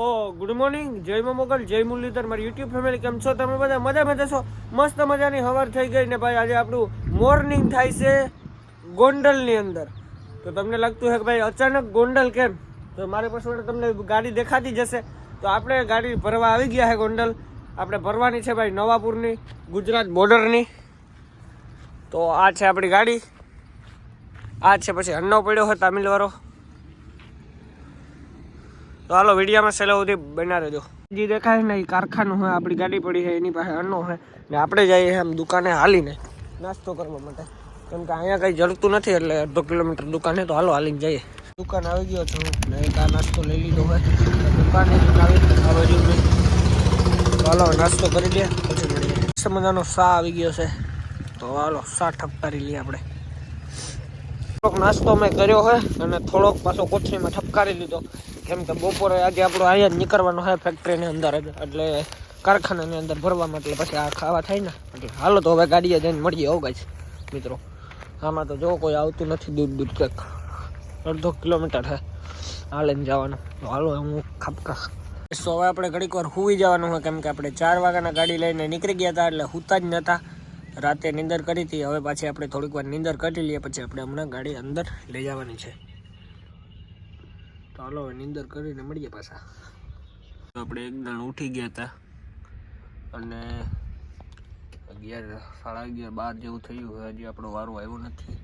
Good morning, જય મોગલ, જય મુરલીધર, મારી યુટ્યુબ ફેમિલી કેમ છો તમે બધા? મજામાં જશો? મસ્ત મજાની સવાર થઈ ગઈ ને ભાઈ આજે આપણું મોર્નિંગ થાય છે ગોંડલની અંદર. તો તમને લાગતું હોય કે ભાઈ અચાનક ગોંડલ કેમ? તો મારી પાસે તમને ગાડી દેખાતી જશે. તો આપણે ગાડી ભરવા આવી ગયા છે ગોંડલ. આપણે ભરવાની છે ભાઈ નવાપુરની, ગુજરાત બોર્ડરની. તો આ છે આપણી ગાડી, આ છે પછી હન્નો પડ્યો હોય તામિલવાળો. તો હાલો વિડીયોમાં છેલ્લે સુધી બના રહેજો. જે દેખાય ને એ કારખાનું હોય, આપણી ગાડી પડી છે એની પાસે અન્નો હોય ને આપણે જઈએ આમ દુકાને હાલીને નાસ્તો કરવા માટે, કેમ કે અહીંયા કંઈ જડતું નથી એટલે અડધો કિલોમીટર દુકાને. તો હાલો હાલીને જઈએ. દુકાન આવી ગયો છું ને એક આ નાસ્તો લઈ લીધો હોય દુકાને આવી આ બાજુ. તો હાલો નાસ્તો કરી દે પછી મળીએ. મસ્ત મજાનો શા આવી ગયો છે તો હાલો શા ઠપકારી લઈએ આપણે. થોડોક નાસ્તો મેં કર્યો હોય અને થોડોક પાછો કોથળીમાં ઠપકારી લીધો, કેમ કે બપોરે આજે આપણો અહીંયા જ નીકળવાનો હોય ફેક્ટરીની અંદર જ, એટલે કારખાનાની અંદર ભરવા માટે. પછી આ ખાવા થાય ને એટલે હાલો તો હવે ગાડીએ જઈને મળીએ. આવું ગાય મિત્રો, આમાં તો જો કોઈ આવતું નથી, દૂર ક્યાંક અડધો કિલોમીટર છે હાલીને જવાનું. તો હાલો હું ખાપકા. તો હવે આપણે ઘડીક વાર સૂઈ જવાનું હોય, કેમ કે આપણે 4 વાગ્યાના ગાડી લઈને નીકળી ગયા હતા એટલે સૂતા જ નહોતા. રાતે નીંદર કરી હતી, હવે પાછી આપણે થોડીક વાર નીંદર કરી લઈએ, પછી આપણે હમણાં ગાડી અંદર લઈ જવાની છે. તો હાલો હવે નીંદર કરીને મળીએ પાછા. આપણે એક દાણ ઉઠી ગયા હતા અને 11, સાડા 11, 12 જેવું થયું હોય, હજી આપણો વારો આવ્યો નથી.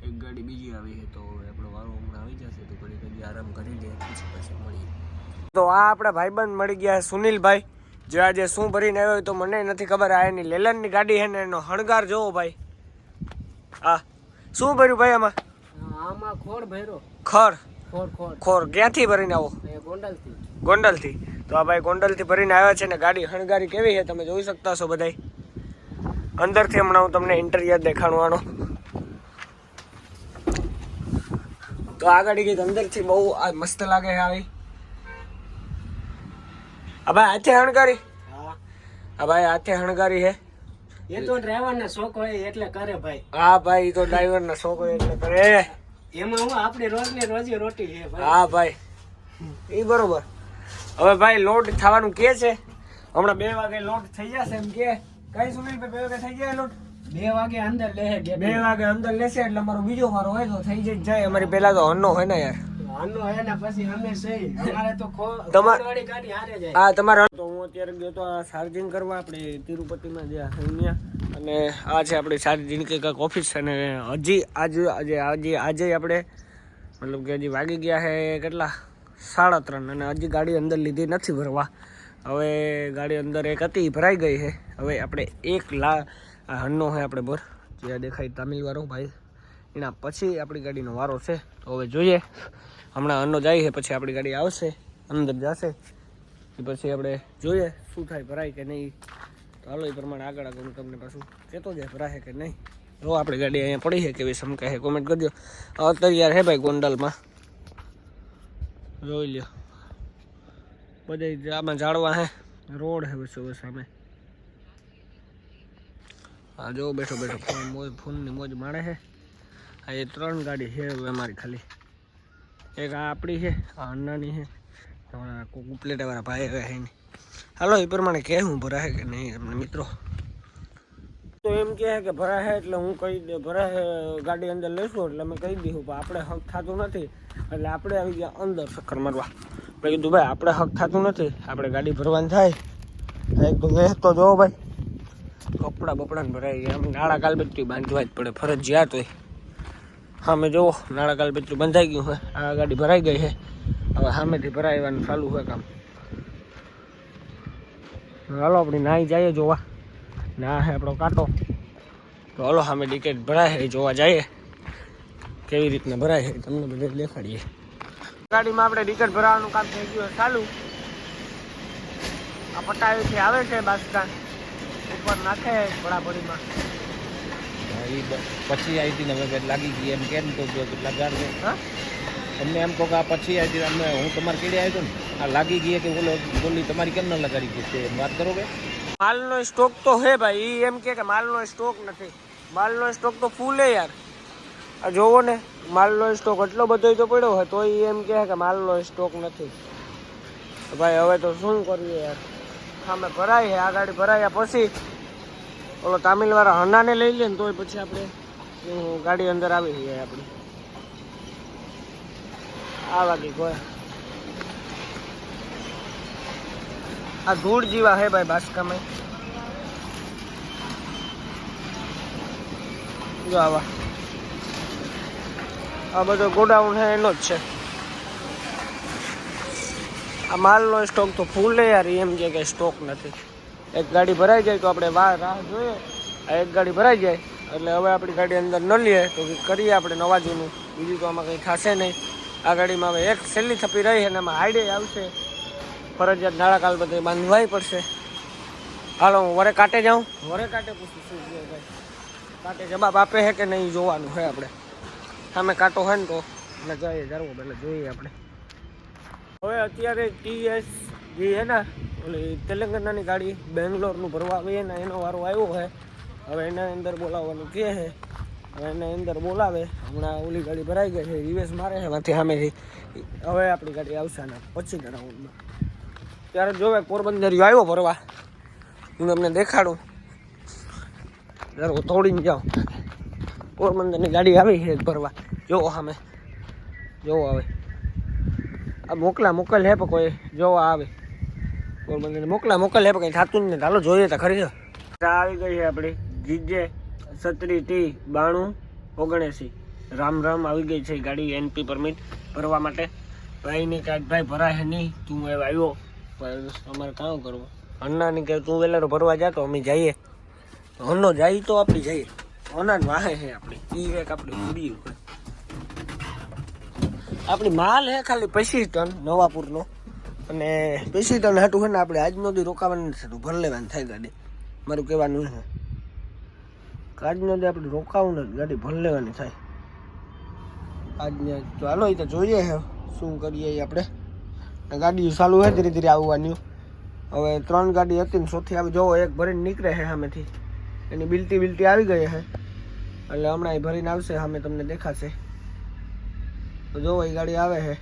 એક ગાડી બીજી આવી છે, તો આપણો વારો હમણાં આવી જશે. તો ઘડી ઘડી આરામ કરી લઈએ પછી મળીએ. તો આ આપણા ભાઈબંધ મળી ગયા સુનિલભાઈ, જે આજે શું ભરીને આવ્યો તો મને નથી ખબર. આ એની લેલનની ગાડી છે ને એનો હણગાર જોવો ભાઈ. હા શું ભર્યું ભાઈ આમાં? આમાં ખોળ ભર્યો. ખોર ક્યાંથી ભરીને આવો? ગોંડલથી. તો આ ભાઈ ગોંડલથી ભરીને આવ્યા છે ને ગાડી હણગારી કેવી છે તમે જોઈ શકતા છો બધાય. અંદરથી હમણાં હું તમને ઇન્ટિરિયર દેખાડવાનો. તો આ ગાડી કંઈક અંદરથી બહુ મસ્ત લાગે છે આવી. આ ભાઈ હાથે હણગારી? હા ભાઈ હાથે હણગારી છે. એ તો ડ્રાઈવરના શોખ હોય એટલે કરે ભાઈ. હા ભાઈ એ તો ડ્રાઈવરના શોખ હોય એટલે કરે. એમાં હું આપણી રોજની રોજી રોટી છે ભાઈ. હા ભાઈ એ બરોબર. હવે ભાઈ લોડ થવાનું કે છે, હમણાં 2 વાગે લોડ થઈ જશે એમ કે. કઈ સુનિલભાઈ 2 વાગે થઈ જાય લોડ? 2 વાગે અંદર લે. 2 વાગે અંદર લેશે એટલે અમારો બીજો વારો હોય તો થઈ જાય. અમારી પેલા તો હન્નો હોય ને યાર. આનો હે ને પછી અમે સહી અમારે તો તમારી ગાડી હારે જાય. હા તમારે. તો હું અત્યારે ગયો તો ચાર્જિંગ કરવા આપણે તિરુપતિમાં જે અહીંયા, અને આ છે આપણી ચાર્જિંગ કંઈક ઓફિસ. અને હજી આજે આપણે મતલબ કે હજી વાગી ગયા છે કેટલા 3:30 અને હજી ગાડી અંદર લીધી નથી ભરવા. હવે ગાડી અંદર એક હતી ભરાઈ ગઈ છે. હવે આપણે હન્નો છે આપણે ભર જે દેખાય તામિલવાળો ભાઈ, એના પછી આપણી ગાડીનો વારો છે. તો હવે જોઈએ, હમણાં હન્નો જાય છે પછી આપણી ગાડી આવશે અંદર જશે, પછી આપણે જોઈએ શું થાય, ભરાય કે નહીં. તો હાલો એ પ્રમાણે આગળ હું તમને પાછું કહેતો જાય ભરાય કે નહીં. જો આપણી ગાડી અહીંયા પડી છે કેવી સમકાય છે કોમેન્ટ કરજો. તૈયાર હે ભાઈ ગોંડલમાં જોઈ લ્યો. બધા આમાં ઝાડવા હે, રોડ હે બસો સામે. હા જો બેઠો ફોનની મોજ માણે છે. આ એ 3 ગાડી છે હવે અમારી ખાલી. એક આ આપણી છે, આ અન્નાની છે, તમારા પ્લેટાવાળા ભાઈ હવે છે નહીં. હાલો એ પ્રમાણે કે હું ભરાય કે નહીં તમને મિત્રો. તો એમ કહે કે ભરાય એટલે હું કહી દે ભરાય ગાડી અંદર લઈશું એટલે અમે કહી દઈશું, પણ આપણે હક થતું નથી એટલે આપણે આવી ગયા અંદર ચક્કર મારવા. મેં કીધું ભાઈ આપણે હક થતું નથી, આપણે ગાડી ભરવાની થાય. એક તો વેચ તો જોવો ભાઈ, કપડાં ભરાય. આમ નાળા કાલબેટરી બાંધવા જ પડે ફરજિયાત હોય. હા મેં જોવો નાળા કાલબેટરી બંધાઈ ગયું હોય. આ ગાડી ભરાઈ ગઈ છે, હવે સામેથી ભરાવવાનું ચાલુ હોય કામ. હાલો આપણે નાહી જઈએ જોવા. ના હે આપણો કાંટો. તો હાલો સામે ટિકિટ ભરાય છે જોવા જઈએ કેવી રીતના ભરાય છે, તમને બધે દેખાડીએ. ગાડીમાં આપણે ટિકિટ ભરાવાનું કામ થઈ ગયું ચાલુ. આ પટાવીથી આવે છે બાસકા ઉપર નાખે બળાબડીમાં. પછી આવી હતી ને હવે લાગી ગઈ એમ કેમ તો કેટલા ગાર છે. હા તમને એમ કહો કે આ પછી આવી હતી અમે હું તમારે કેડે આવ્યો ને આ લાગી ગઈ કે બોલી તમારી કેમ ન લગાડી ગઈ છે એમ વાત કરો કે. માલનો સ્ટોક તો હે ભાઈ. એ એમ કે માલનો સ્ટોક નથી. માલનો સ્ટોક તો ફૂલ હે યાર. આ જોવો ને માલનો સ્ટોક એટલો બધો તો પડ્યો હોય તો એમ કહે કે માલનો સ્ટોક નથી. તો ભાઈ હવે તો શું કરીએ યાર, સામે ભરાય આ ગાડી ભરાયા પછી ઓલો તામિલવાળા હનાને લઈ લે ને તોય પછી આપણે ગાડી અંદર આવી જાય આપણી આ વાગી કોઈ આ ધૂળ જેવા હે ભાઈ બાસકામાં જો આવા આ બધો ગોડાઉન છે એનો જ છે. આ માલનો સ્ટોક તો ફૂલ હે યાર, એમ કે સ્ટોક નથી. એક ગાડી ભરાઈ જાય તો આપણે રાહ જોઈએ, આ એક ગાડી ભરાઈ જાય એટલે હવે આપણી ગાડી અંદર ન લઈએ તો કરીએ આપણે નવા જૂનું, બીજું તો આમાં કંઈ થશે નહીં. આ ગાડીમાં હવે એક છેલ્લી થપી રહી અને એમાં હાઈડે આવશે, ફરજિયાત નાળા કાલ બધે બાંધવાય પડશે. હાલો હું વરે કાંટે જાઉં, વરે કાંટે પૂછું શું જોઈએ ભાઈ, કાંટે જવાબ આપે છે કે નહીં જોવાનું છે આપણે. સામે કાંટો હોય ને તો એટલે જઈએ જરૂર એટલે જોઈએ આપણે. હવે અત્યારે TS જે છે ને ઓલી તેલંગાનાની ગાડી બેંગ્લોરનું ભરવા આવીએ ને એનો વારો આવ્યો છે. હવે એના અંદર બોલાવવાનું કહે છે, હવે એને અંદર બોલાવે. હમણાં ઓલી ગાડી ભરાઈ ગઈ છે, રિવેસ મારે છે માંથી સામેથી. હવે આપણી ગાડી આવશે ને પછીના રાઉન્ડમાં ત્યારે જોવે પોરબંદરિયો આવ્યો ભરવા, હું તમને દેખાડું. જરૂર તોડીને જાઉં, પોરબંદરની ગાડી આવી છે ભરવા. જોવો સામે જોવો આવે આ મોકલ હે પણ કોઈ જોવા આવે પોરબંદર મોકલ હે પણ કંઈ થતું જ નહીં. ચાલો જોઈએ તો ખરી. આવી ગઈ છે આપણી GJ 17T9279 રામ આવી ગઈ છે ગાડી NP પરમિટ ભરવા માટે. ભાઈની કાંઈક ભાઈ ભરાય નહીં, તું હવે આવ્યો પણ અમારે કામ કરવું. અન્નાની કે તું વેલારો ભરવા જા તો અમે જઈએ, હન્નો જાય તો આપણે જઈએ. હન્ના વાહે છે આપણી એક આપણી પૂરી આપણી માલ હે ખાલી 25 ટન નવાપુરનો, અને 25 ટન હાટું છે ને આપણે આજનો દી રોકાવાનું નથી થતું, ભર લેવાનું થાય ગાડી. મારું કહેવાનું છે આજનો દી આપણે રોકાવું નથી, ગાડી ભર લેવાની થાય આજને. તો હાલો એ તો જોઈએ છે શું કરીએ આપણે. ગાડી ચાલુ છે ધીરે ધીરે આવવાની. હવે 3 ગાડી હતી ને ચોથી આવી. જોવો એક ભરીને નીકળે છે સામેથી, એની બિલટી આવી ગઈ છે એટલે હમણાં એ ભરીને આવશે સામે, તમને દેખાશે. તો જો એ ગાડી આવે છે,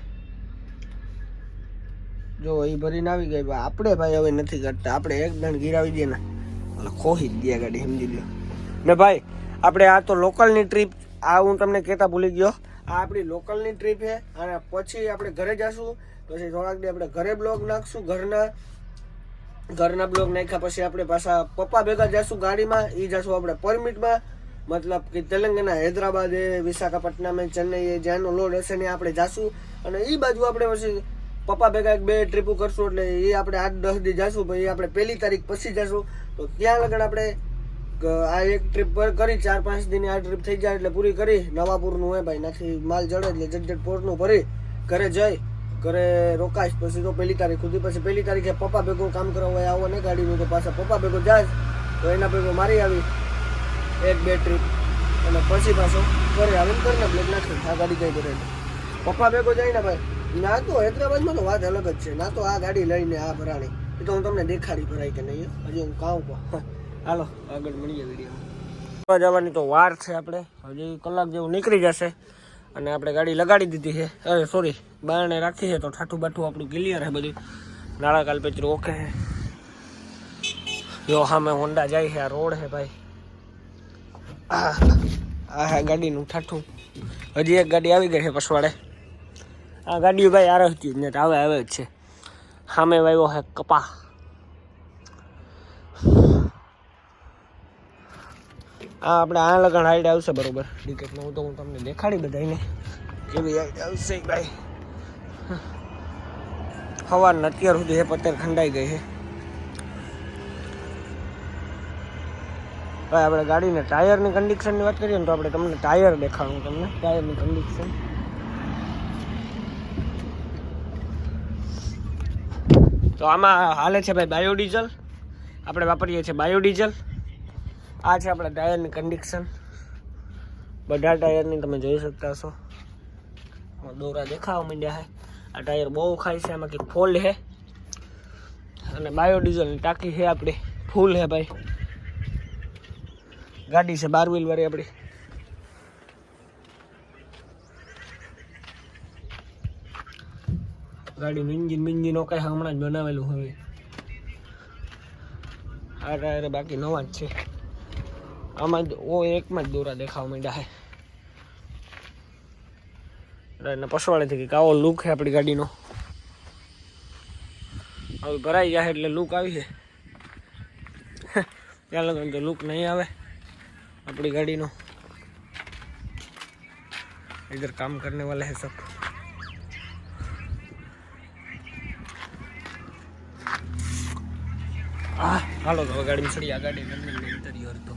જો એ ભરીને આવી ગઈ. આપણે ભાઈ હવે નથી કરતા, આપણે એક દણ ગીરાવી દઈએ ને એટલે ખોહી જ દે ગાડી, સમજી લો ને ભાઈ. આપણે આ તો લોકલની ટ્રીપ, આ હું તમને કહેતા ભૂલી ગયો, આ આપણી લોકલની ટ્રીપ છે. અને પછી આપણે ઘરે જઈશું, પછી થોડાક દી આપણે ઘરે બ્લોગ નાખશું, ઘરના બ્લોગ નાખ્યા પછી આપણે પાછા પપ્પા ભેગા જઈશું ગાડીમાં. એ જઈશું આપણે પરમિટમાં, મતલબ કે તેલંગાના, હૈદરાબાદ, વિશાખાપટ્ટનમ, ચેન્નઈ, જ્યાંનો લોડ હશે ને આપણે જાશું. અને એ બાજુ આપણે પછી પપ્પા ભેગા 1-2 ટ્રીપો કરશું, એટલે એ આપણે 8-10 દી જાશું. પછી આપણે 1 તારીખ પછી જશું. તો ત્યાં લગન આપણે આ એક ટ્રીપ પર કરી 4-5 દિનની આ ટ્રીપ થઈ જાય એટલે પૂરી કરી. નવાપુરનું હોય ભાઈ, નાથી માલ જડે એટલે જટજટ પોરનું ભરી ઘરે જઈ, ઘરે રોકાઈશ. પછી તો 1 તારીખ સુધી, પછી 1 તારીખે પપ્પા ભેગો કામ કરવા હોય આવો ને ગાડીનું, તો પાછા પપ્પા ભેગો જાય તો એના ભેગો મારી આવી 1-2 ટ્રીપ, અને પછી પાછો ઘરે આવીને કરીને બ્લોક નાખી. આ ગાડી કઈ કરે પપ્પા ભેગો જાય ને ભાઈ. ના તો હૈદરાબાદમાં તો વાત અલગ જ છે, ના તો આ ગાડી લઈને આ ભરાણી, એ તો હું તમને દેખાડી ભરાય કે નહીં, હજી હું કામ કહું. હાલો આગળ મળીએ વિડીયો. જવાની તો વાર છે, આપણે હજી કલાક જેવું નીકળી જશે. અને આપણે ગાડી લગાડી દીધી છે, અરે સોરી બારણે રાખી છે, તો ઠાઠું બાઠું આપણું ક્લિયર છે બધું. નાળા કાલ પેચરું ઓકે છે. જો સામે હોન્ડા જાય છે, આ રોડ છે ભાઈ. આ હે ગાડીનું ઠાઠું. હજી એક ગાડી આવી ગઈ છે પછવાડે. આ ગાડીઓ ભાઈ આ રહતી જ ને આવે જ છે. સામે વાવ્યો છે કપા. આ આપણે આ લગન હાઈડ આવશે બરોબર ટિકિટમાં. હું તમને દેખાડી બધાને કેવી હાઈડ આવશે ભાઈ. સવારના અત્યાર સુધી હે પત્તર ખંડાઈ ગઈ છે ભાઈ. આપણે ગાડીના ટાયરની કન્ડિશનની વાત કરીએ ને તો આપણે તમને ટાયર દેખાડું, તમને ટાયરની કન્ડિશન. તો આમાં હાલે છે ભાઈ બાયોડીઝલ, આપણે વાપરીએ છીએ બાયોડીઝલ. આ છે આપણા ટાયરની કન્ડિશન, બધા ટાયરની તમે જોઈ શકતા હશો. દોરા દેખાવા માંડ્યા છે. આ ટાયર બહુ ખાય છે, આમાં કંઈક ફોલ્ડ છે. અને બાયોડીઝલની ટાંકી છે આપણી ફૂલ છે ભાઈ. ગાડી છે 12 વ્હીલ વાળી આપણી. ગાડીનું ઇન્જિન બિન્જિન ઓકે હમણાં જ બનાવેલું હવે. આ ટાયર બાકી નવા જ છે. આમાં જ એકમાં જ દોરા દેખાવા માંડ્યા છે. અને પછવાડેથી કંઈક આવો લુક છે આપણી ગાડીનો. હવે ભરાઈ જાય એટલે લુક આવી છે. ત્યાં લગન તો લુક નહીં આવે अपनी गाड़ी नो. इधर काम करने वाला है सब. हालो तो गाड़ी में चढ़ी. आ गाड़ी इंटीरियर तो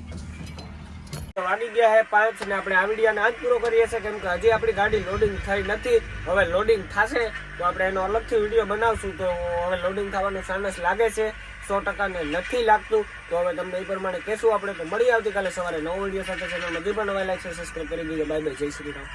वागी गया है 5 ने આપણે આ વિડિયોને આજ પૂરો કરીએ છે કેમ કે હજી આપણી ગાડી લોડિંગ થઈ નથી. હવે લોડિંગ થશે તો આપણે એનો અલગથી વિડિયો બનાવશું. તો હવે લોડિંગ થવાનો ચાન્સ લાગે છે 100% ને નથી લાગતું. તો હવે તમને એ પ્રમાણે કહેશું. આપણે તો મળી આવતીકાલે સવારે નવો વિડિયો સાથે ચેનલમાં હજી પણ નવા લાઈક સબસ્ક્રાઇબ કરી દીજો. બાય બાય, જય શ્રી રામ.